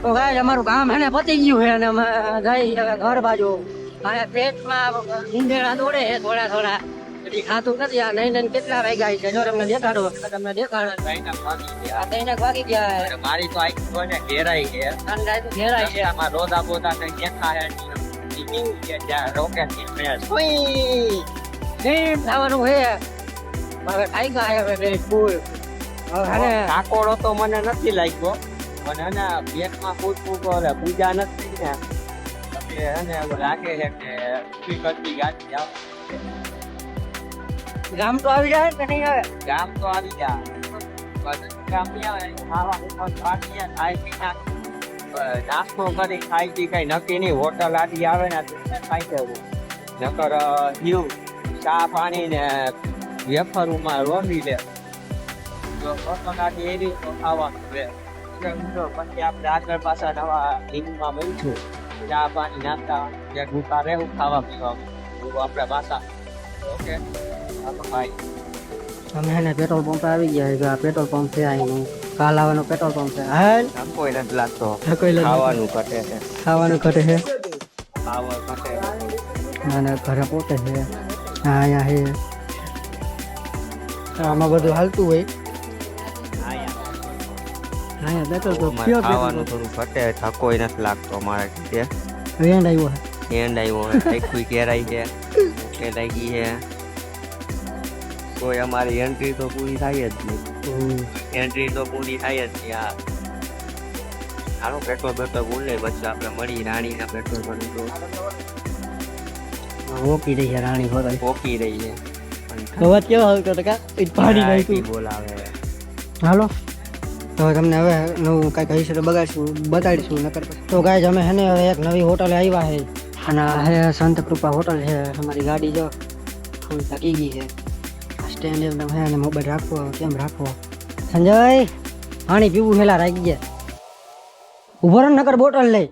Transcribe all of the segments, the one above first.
તો ગાય અમારું કામ હે ને પતી ગયું છે અને અમે જઈ હવે ઘર બાજુ અને પેટમાં ઈંધેડા દોડે છે થોડા થોડા એટલે ખાતું નથી આ નહીં કેટલા વાગ્યા છે જો તમને દેખાડો તમને દેખાડો આ તઈને વાગી ગયા મારી તો આઈ કોને ઘેરાઈ છે ઠંડા તો ઘેરાય છે આમાં રોદા બોદા કઈ દેખાય નહીં કે જ્યાં રોકેટ ની મેચ નહીં થવાનું છે હવે ખાઈ ગયા હવે બે ફૂલ હવે કાકોડો તો મને નથી લાગ્યો મને ને પેટમાં પૂછવું એટલે પૂજા નથી ને એટલે એને એવું લાગે છે કે કરતી ગાડી જાવ ગામ તો આવી જાય કે નહીં આવે ગામ તો આવી જાય ગામ ની આવે ખાવા ખાઈ પી નાસ્તો કરી ખાઈ પી કઈ નક્કી નહીં હોટલ આડી આવે ને ખાઈ જવું નકર જીવ ચા પાણી ને વેફરમાં રોંધી લે જો હોટલ આડી એ રીતે ખાવાનું રહે પછી આપણે આગળ પાછા નવા હિંગમાં મળીશું ચા પાણી નાસ્તા જે ભૂખા રહેવું ખાવા પીવા આપણે પાછા ઓકે ભાઈ અમે એને પેટ્રોલ પંપ આવી ગયા છે આ પેટ્રોલ પંપ છે અહીંનું કાલ આવવાનો પેટ્રોલ પંપ છે હાલ કોઈ નથી લાગતો કોઈ ખાવાનું ઘટે છે ખાવાનું ઘટે છે ખાવા ઘટે અને ઘરે પોતે છે હા અહીંયા છે આમાં બધું હાલતું હોય અહીંયા પેટ્રોલ પંપ ખાવાનું થોડું ઘટે થકોય નથી લાગતો મારે કે વેન્ડ આવ્યો એન્ડ આવ્યો આખી કેરાઈ છે કે લાગી છે કોઈ અમારી એન્ટ્રી તો પૂરી થાય જ નહીં એન્ટ્રી તો પૂરી થાય જ નહીં આ હાલો પેટ્રોલ પેટ્રોલ બોલે પછી આપણે મળી રાણીના પેટ્રોલ ભરી તો ઓકી રહી છે રાણી હોતા પોકી રહી છે અવાજ કેવો આવતો ટકા પાણી નાખ્યું બોલાવે હાલો તો તમને હવે નવું કાંઈક હશે તો બતાડીશું નકર તો ગાય અમે હે ને હવે એક નવી હોટલે આવ્યા છે અને આ હે સંત કૃપા હોટલ છે અમારી ગાડી જો ફૂલ થકી ગઈ છે સ્ટેન્ડ એમ હે અને મોબાઈલ રાખવો કેમ રાખવો સંજય પાણી પીવું હેલા રાખી ગયા ઉભો રહો નકર બોટલ લઈ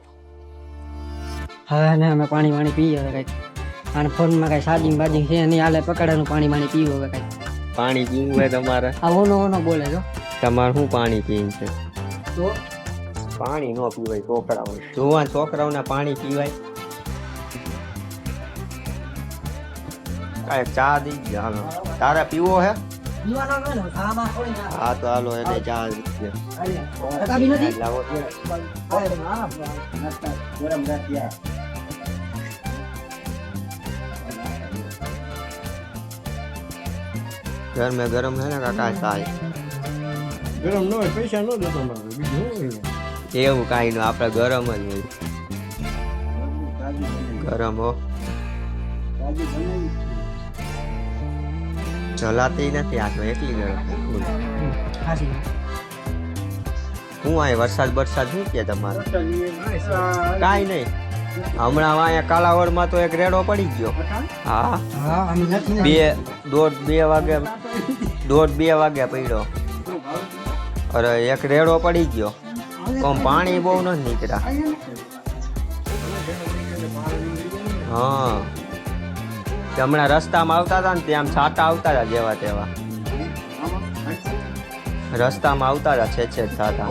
હવે ને અમે પાણી વાણી પીએ હવે કંઈક અને ફોનમાં કાંઈ ચાર્જિંગ બાર્જિંગ છે નહીં હાલે પકડાનું પાણી વાણી પીવું હવે કંઈક પાણી પીવું હોય તમારે આ ઓનો બોલે જો તમારે શું પાણી પીવું છે તો પાણી ન પીવાય છોકરાઓ જોવા છોકરાઓને પાણી પીવાય કાંઈ ચા દઈ ગયા હાલો તારે પીવો હે હા તો હાલો એને ચા લાવો घर में गरम है ना काका चाय ગરમ ન હોય પૈસા ન દેતો મારે બીજું શું હોય એવું કાંઈ ન આપણે ગરમ જ હોય ગરમ હો જલાતી નથી આ તો એકલી ગરમ હું આ વરસાદ શું કે તમારે કાંઈ નહીં હમણાં અહીંયા કાલાવડમાં તો એક રેડો પડી ગયો હા દોઢ બે વાગે પડ્યો અરે એક રેડો પડી ગયો પણ પાણી બહુ નથી નીકળ્યા હા હમણાં રસ્તામાં આવતા હતા ને ત્યાં છાટા આવતા હતા જેવા તેવા રસ્તામાં આવતા હતા છે છાટા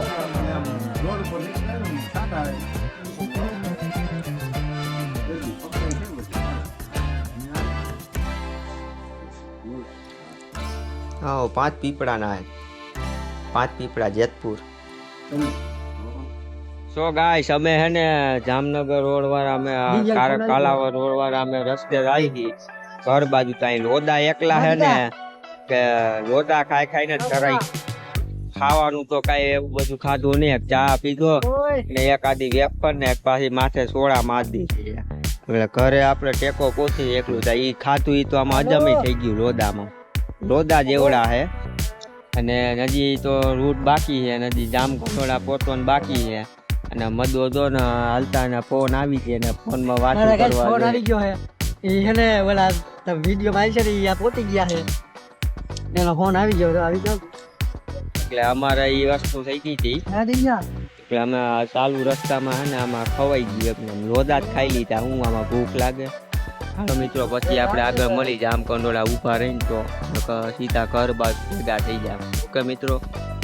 હા 5 પીપળાના પાંચ પીપળા જેતપુર સો ગાઈસ અમે હે ને જામનગર રોડ વાળા અમે કાલાવડ રોડ વાળા અમે રસ્તે આવી ગઈ ઘર બાજુ ત્યાં લોદા એકલા હે ને કે લોદા ખાઈને ચરાઈ ખાવાનું તો કઈ એવું બધું ખાધું નહીં ચા પીધો ને એક આધી વેફર ને એક પાછી માથે સોડા મારી દીધી એટલે ઘરે આપણે ટેકો પોસી એકલું થાય ઈ ખાતું ઈ તો આમાં અજમી થઈ ગયું લોદા જેવડા હે અને નજી તો રૂટ બાકી છે નજી જામ ઘોડા પોતવાનું બાકી છે અને મદો દો ને હાલતા ને ફોન આવી છે ને ફોનમાં વાત કરવા ફોન આવી ગયો હે એ હે ને ઓલા વિડિયો માં છે ને આ પોતી ગયા છે એનો ફોન આવી ગયો તો આવી જાવ એટલે અમારે એ વસ્તુ થઈ ગઈ હતી એટલે અમે ચાલુ રસ્તામાં હે ને આમાં ખવાઈ ગયું એટલે લોદા જ ખાઈ લીધા હું આમાં ભૂખ લાગે હાલો મિત્રો પછી આપણે આગળ મળી જામ કંડોળા ઊભા રહીને તો સીધા ઘર બાદ ભેગા થઈ જાય ઓકે મિત્રો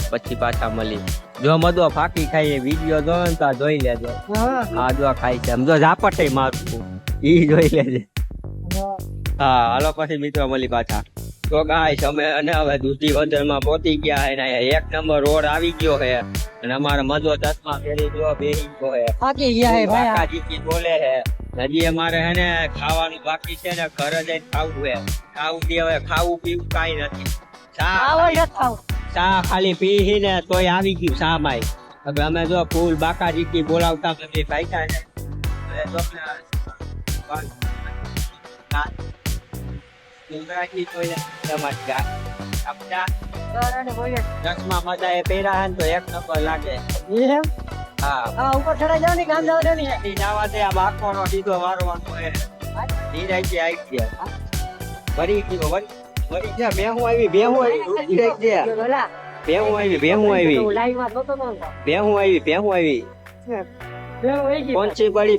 પછી પાછા મળી જો મદો ફાકી ખાઈ વિડીયો જો ને તો આ જોઈ લેજો આ જો ખાય છે આમ જો ઝાપટે મારતું ઈ જોઈ લેજે હા હાલો પછી મિત્રો મળી પાછા તો ગાઈસ અમે અને હવે દૂધી વદરમાં પહોંચી ગયા હે ને એક નંબર રોડ આવી ગયો હે અને અમારા મદો ચશ્મા પહેરી જો બેહી ગયો હે થાકી ગયા હે ભાઈ કાકાજી બોલે હે હજી અમારે હે ને ખાવાનું બાકી છે ને ઘરે જઈને ખાવું હે ખાવું થી હવે ખાવું પીવું કાઈ નથી ચા ખાલી પી ને તોય આવી ગયું ચા માય હવે અમે જો ફૂલ બાકાજી બોલાવતા અમે ભાઈ ને હવે તો ચશ્મા મજા એ પહેર્યા હે ને તો એક નંબર લાગે હા ઉપર ચડાઈ જાવ ને કામ જાવ ને જવા દે આ બાકોનો સીધો વારવાનો હે ધીરાજી આવી ગયા વરી ગયો વરી ગયા બેહું આવી પહોંચી પડી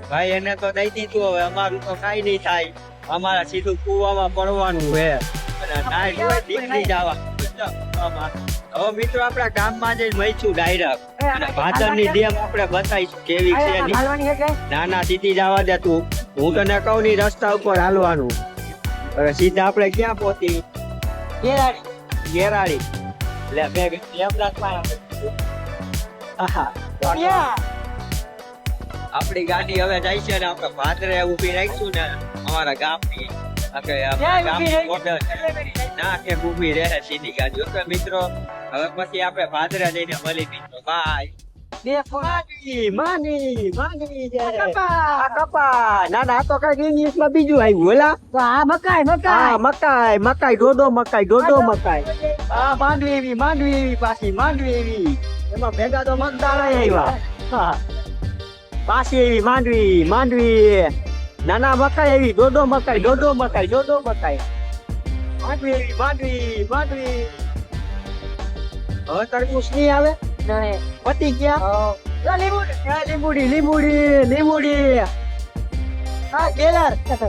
ભાઈ એને તો દઈ દીધું હવે અમારું તો કઈ નહીં થાય અમારા સીધું કુવામાં પડવાનું છે નીકળી જવા હવે મિત્રો આપડા ગામમાં જઈને મળીશું ડાયરેક્ટ ભાતરની ડેમ આપણે બતાવીશું કેવી છે ના ના સીધી જવા દે તું હું તને કહું ની રસ્તા ઉપર હાલવાનું હવે સીધા આપણે ક્યાં પહોંચી ગેરાડી એટલે આપડી ગાડી હવે જાય છે ને આપણે ભાદરે ઉભી રાખીશું ને અમારા ગામની ના કે ઉભી રહે સીધી ગાડી ઓકે મિત્રો હવે પછી આપણે ભાદરા જઈને મળી મિત્રો બાય બીજું આવ્યું ઓલા મકાઈ ડોડો મકાઈ માંડવી એવી પાછી માંડવી એવી એમાં ભેગા તો મગદાળા આવ્યા પાછી એવી માંડવી નાના મકાઈ એવી ડોડો મકાઈ માંડવી હવે તરબૂચ નહીં આવે પતી ગયા લીંબુડી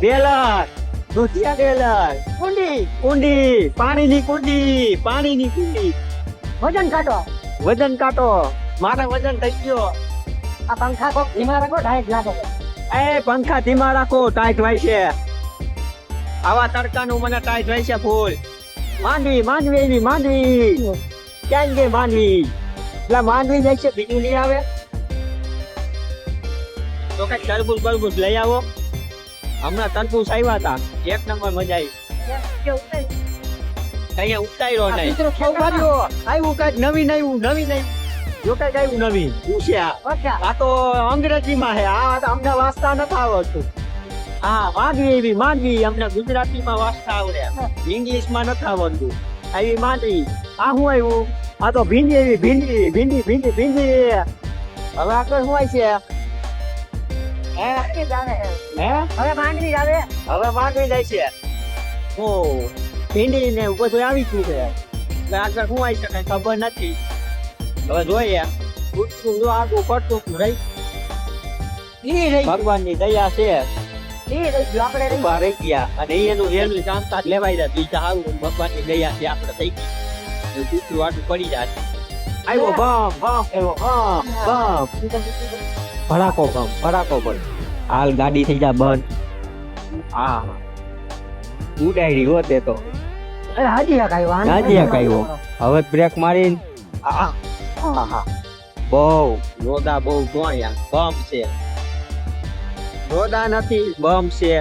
બેલર દૂધિયા બેલર કુંડી પાણીની કુંડી વજન કાટો મારા વજન થઈ ગયો આ પંખા કોક ધીમા રાખો ડાયરેક્ટ લાગે એ પંખા ધીમા રાખો ટાઈટ હોય છે આવા તડકાનું મને ટાઈટ હોય છે ફૂલ માંડવી ક્યાં ગઈ માંડવી એટલે માંડવી જાય છે બીજું નહીં આવે તો કઈ તરબૂચ લઈ આવો હમણાં તરબૂચ આવ્યા હતા એક નંબર મજા આવી કઈ ઉતાર્યો નહીં આવ્યું કઈક નવીન જો કઈક આવ્યું નવીન પૂછ્યા આ તો અંગ્રેજીમાં હે આ અમને વાંચતા નથી આવડતું હા માંડવી અમને ગુજરાતીમાં વાંચતા આવડે ઇંગ્લિશમાં નથી આવડતું આવી માંડવી આ શું આવ્યું આ તો ભીંડી હવે આગળ શું હોય છે હવે માંડવી આવે હવે માંડવી જાય છે ઓ ભીંડી ને બધું આવી ગયું છે એટલે આગળ શું આવી શકે ખબર નથી હવે જોઈએ આગળ પડતું રહી ભગવાનની દયા છે આપણે ઉભા રહી ગયા અને એનું વેલું જાણતા જ લેવાય જાય બીજા સારું ભગવાનની દયા છે આપણે થઈ ગઈ કૂતરું આટલું પડી જાય આવ્યો ભડાકો બંધ હાલ ગાડી થઈ જાય બંધ હા ઉડાડી હોતે તો હાજી હકાયો હવે બ્રેક મારીને બહુ રોદા બહુ ગોળ્યા બમ છે રોદા નથી બમ છે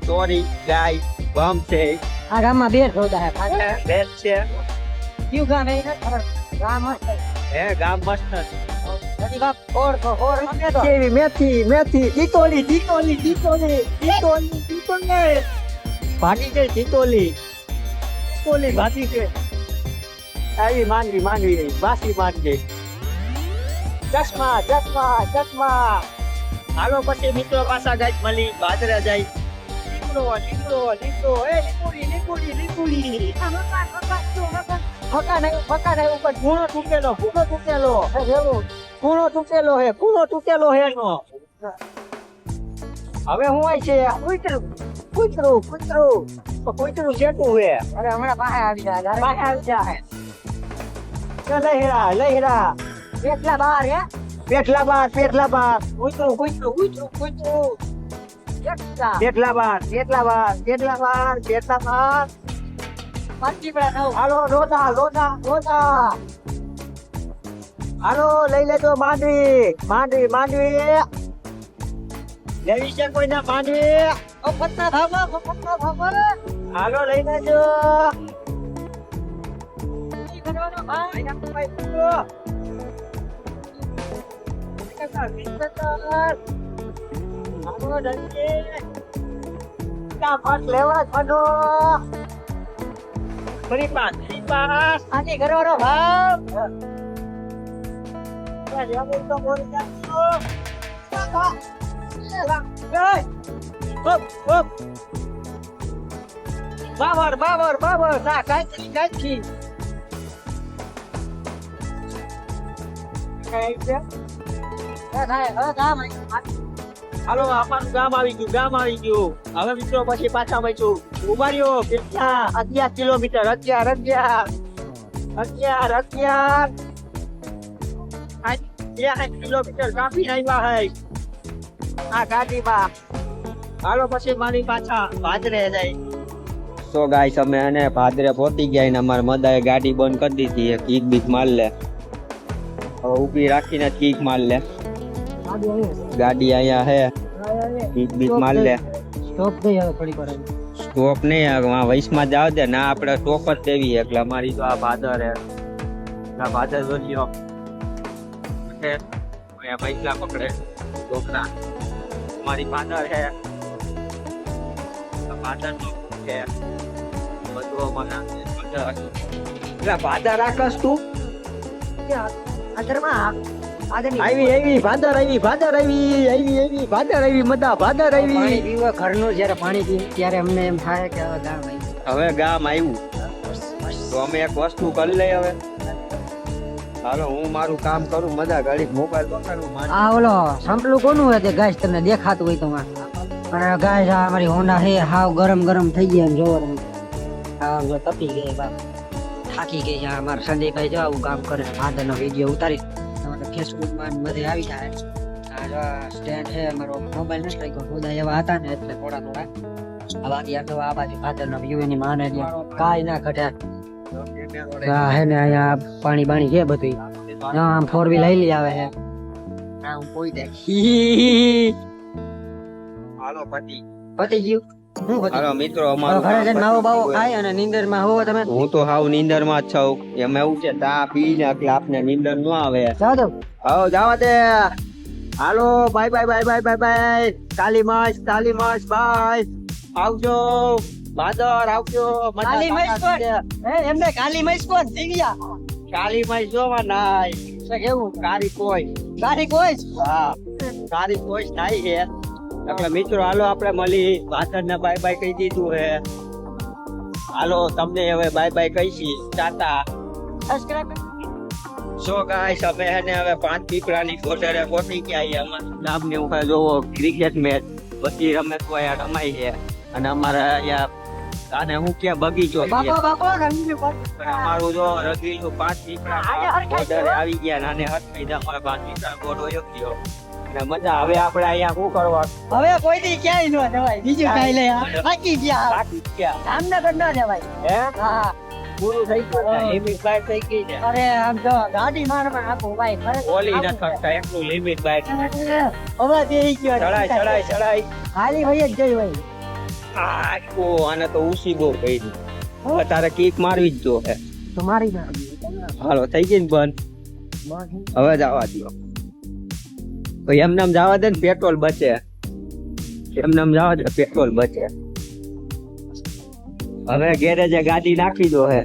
સોરી ગાય બમ છે આ ગામમાં બે રોદા હે બેસ છે ક્યુ ગામ હે ગામ મસ્ત હે ગામ મસ્ત બધી બાપ ઓર કેવી મેથી ટીટોલી ભાટી છે ટીટોલી ભાટી છે આવી માંડવી વાસી માંડવી ચશ્મા હાલો પછી મિત્રો પાછા ગાય મળી બાજરા જાય લીમડો એ લીંબુડી ફકા નહીં ઉપર ફૂણો તૂટેલો હે નો હવે હું હોય છે કૂતરું કૂતરું જેટલું હે અરે હમણાં પાસે આવી જાય પાસે આવી જાય તો લઈ હેરા કેટલા બાર હે પેટલા બાર કૂતરું કેટલા પેટલા બાર પાંચી પેલા નવ હાલો લોધા હાલો લઈ લેજો માંડવી લેવી છે કોઈના માંડવી મફતના ભાગો હાલો લઈ લેજો નહીં કરવાનો ભાઈ લેવા છોડો ફરી પાસ આની કરવાનો ભાવ બાબર ના કાચી હાલો આપણું ગામ આવી ગયું હવે મિત્રો પછી પાછા મળીશું ઉભા રહ્યો કેટલા 11 કિલોમીટર 11 કિલોમીટર કાપી આવ્યા હે આ ગાડીમાં હાલો પછી મારી પાછા ભાદરે જાય તો ગાઈસ અમે અને ભાદરે પહોંચી ગયા ને અમારા મદાએ ગાડી બંધ કરી દીધી એક કીક બીક માર લે હવે ઊભી રાખીને કીક માર લે ગાડી અહીંયા હે કીક બીક માર લે સ્ટોપ દઈ હવે થોડી વાર સ્ટોપ નહીં વૈશમાં જાવ દે ના આપણે સ્ટોપ જ દેવી એટલે અમારી તો આ ભાદર હે આ ભાદર જોજો પૈસા પકડે છોકરા મારી ભાદર હે ભાદર છે બધું મને એટલે ભાદર રાખસ તું આવી ભાદર આવી મદા ભાદર આવી પાણી પીવા ઘરનું જ્યારે પાણી પીએ ત્યારે અમને એમ થાય કે હવે ગામ આવ્યું. હવે ગામ આવ્યું તો અમે એક વસ્તુ કરી લઈએ હવે હાલો હું મારું કામ કરું મજા ગાડી મોબાઈલ પકડું આ ઓલો સંપલું કોનું હે તે ગાય તમને દેખાતું હોય તો અને ગાય આ અમારી હોન્ડા હે હાવ ગરમ થઈ ગયા એમ જોવો તમે હાવ જો તપી ગઈ બાપ થાકી ગઈ છે અમારા સંજયભાઈ જો આવું કામ કરે ભાદરનો વિડીયો ઉતારી તમારે ફેસબુકમાં ને બધે આવી જાય આ જો સ્ટેન્ડ છે અમારો મોબાઈલ નથી લાગ્યો બધા એવા હતા ને એટલે થોડા આ બાકી આ તો આ બાજુ ભાદરનો વ્યૂ એની માને કાંઈ ના ઘટ્યા હા હે ને અહીંયા પાણી બાણી છે બધું આમ 4 વ્હીલ લઈ આવે છે આ હું કોઈ દે હાલો પતિ ગયું હું પતી હાલો મિત્રો હવે અમારું ઘરે જઈને માવો બાવો ખાય અને નીંદર માં હોવો તમે હું તો હાવ નીંદર માં જ છું એમ એવું છે તા પી ને એટલે આપને નીંદર ન આવે જાઓ દો હાલો જવા દે હાલો બાય કાલી માસ બાય આવજો ભાદર આવજો કાલી મૈસ કોણ એમને કાલી મૈસ કોણ દીવ્યા કાલી માસ જોવા નાય છે કેવું કારી કોઈ હા કારી કોઈ નાય છે એટલે મિત્રો હાલો આપણે મળી ભાદર ને બાય કહી દીધું હે હાલો તમને હવે બાય કહીશી ટાટા સબસ્ક્રાઇબ સો ગાઈસ અમે હે ને હવે 5 પીપળાની કોઠારે પહોંચી ગયા અમારા ગામની ઉપર જોવો ક્રિકેટ મેચ બધી રમત કોઈ રમાઈ છે અને અમારા અહીંયા આને હું કે બગીચો છે બાપો રંગીલું પણ અમારું જો રગીલું 5 પીપળા કોઠારે આવી ગયા અને હટકી દે અમારા 5 પીપળા કોઠો યોગ્યો અને મજા હવે આપણે અહીંયા શું કરવા હવે કોઈ દી ક્યાંય ન જવાય બીજું કાઈ લે થાકી ગયા બાકી ગયા જામનગર ન જવાય હે હા પૂરું થઈ ગયું લિમિટ બાય થઈ ગઈ છે અરે આમ જો ગાડી મારમાં આપો ભાઈ ઓલી ન થકતા એકલું લિમિટ બાય હવે દેઈ ગયો ચડાઈ ખાલી ભાઈ જ જઈ ભાઈ આને તો ઉસી બહુ કરી તારે કીક મારવી જ જો હે તમારી ના હાલો થઈ ગઈ ને બંધ હવે જવા દો તો એમને જવા દે ને પેટ્રોલ બચે એમને જવા દે પેટ્રોલ બચે હવે ગેરેજે ગાડી નાખી દો હે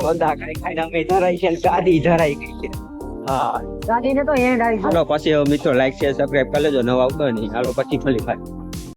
બધા ખાઈને અમે ધરાઈ છે ગાડી ધરાઈ ગઈ છે હા ગાડીને તો એન્ડ આવી હાલો પછી મિત્રો લાઈક શેર સબસ્ક્રાઇબ કરી લેજો નવા આવતો નહીં હાલો પછી ફરી